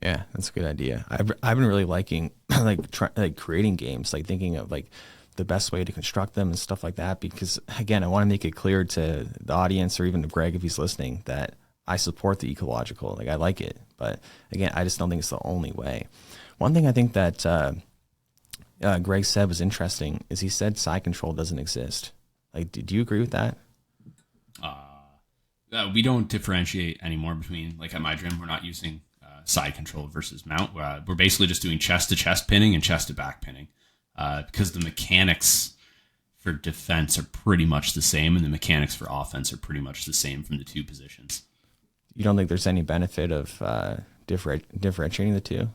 Yeah, that's a good idea. I've been really liking like creating games, like thinking of like the best way to construct them and stuff like that. Because again, I want to make it clear to the audience or even to Greg if he's listening that I support the ecological. Like I like it, but again, I just don't think it's the only way. One thing I think that Greg said was interesting is he said side control doesn't exist. Like, do you agree with that? We don't differentiate anymore between, like at my gym, we're not using side control versus mount. We're basically just doing chest to chest pinning and chest to back pinning because the mechanics for defense are pretty much the same and the mechanics for offense are pretty much the same from the two positions. You don't think there's any benefit of differentiating the two?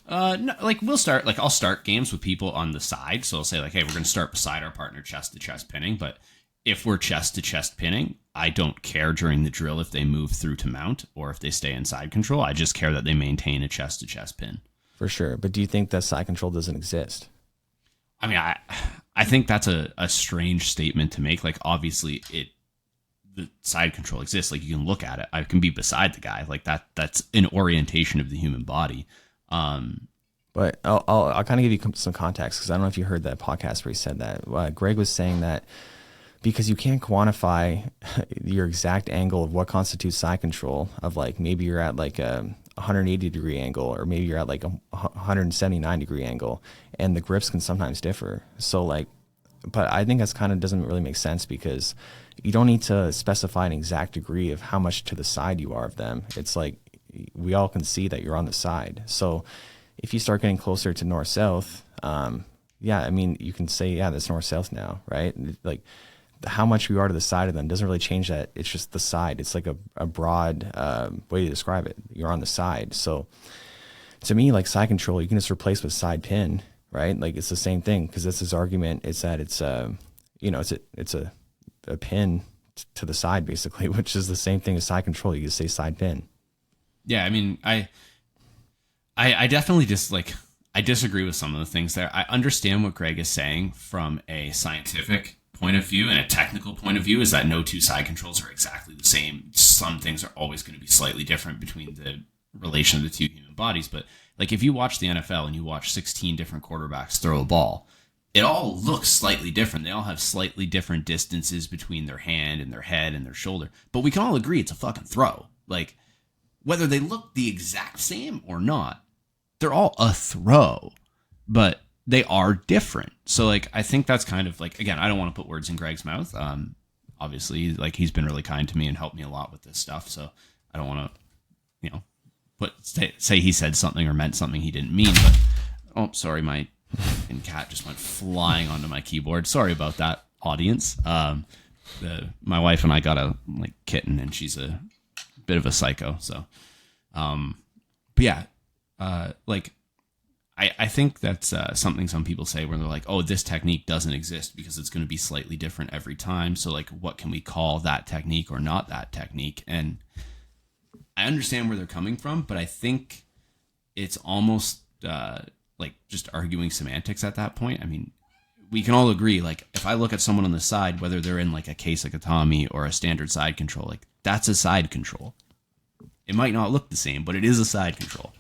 No, like I'll start games with people on the side. So I'll say like, hey, we're going to start beside our partner chest to chest pinning. But if we're chest to chest pinning, I don't care during the drill if they move through to mount or if they stay in side control. I just care that they maintain a chest to chest pin. For sure. But do you think that side control doesn't exist? I mean, I think that's a strange statement to make. Like, obviously the side control exists. Like, you can look at it. I can be beside the guy. Like that's an orientation of the human body. But I'll kind of give you some context because I don't know if you heard that podcast where he said that. Greg was saying that because you can't quantify your exact angle of what constitutes side control of like maybe you're at like a 180 degree angle or maybe you're at like a 179 degree angle and the grips can sometimes differ. So like, but I think that's kind of doesn't really make sense because you don't need to specify an exact degree of how much to the side you are of them. It's like we all can see that you're on the side. So if you start getting closer to north-south, yeah, I mean, you can say, yeah, that's north-south now, right? Like how much you are to the side of them doesn't really change that. It's just the side. It's like a broad way to describe it. You're on the side. So to me, like side control, you can just replace with side pin, right? Like it's the same thing because that's his argument. It's that it's a pin to the side basically, which is the same thing as side control. You just say side pin. Yeah, I mean, I definitely just like I disagree with some of the things there. I understand what Greg is saying from a scientific point of view and a technical point of view is that no two side controls are exactly the same. Some things are always going to be slightly different between the relation of the two human bodies. But like if you watch the NFL and you watch 16 different quarterbacks throw a ball, it all looks slightly different. They all have slightly different distances between their hand and their head and their shoulder. But we can all agree it's a fucking throw. Like whether they look the exact same or not, they're all a throw, but they are different. So like, I think that's kind of like, again, I don't want to put words in Greg's mouth. Obviously like he's been really kind to me and helped me a lot with this stuff. So I don't want to, say he said something or meant something he didn't mean, but, oh, sorry. My cat just went flying onto my keyboard. Sorry about that, audience. My wife and I got a kitten and she's a bit of a psycho. So, but yeah, I think that's something some people say where they're like, oh, this technique doesn't exist because it's going to be slightly different every time. So like, what can we call that technique or not that technique? And I understand where they're coming from, but I think it's almost like just arguing semantics at that point. I mean, we can all agree, like if I look at someone on the side, whether they're in like a case like a Tommy or a standard side control, like that's a side control. It might not look the same, but it is a side control.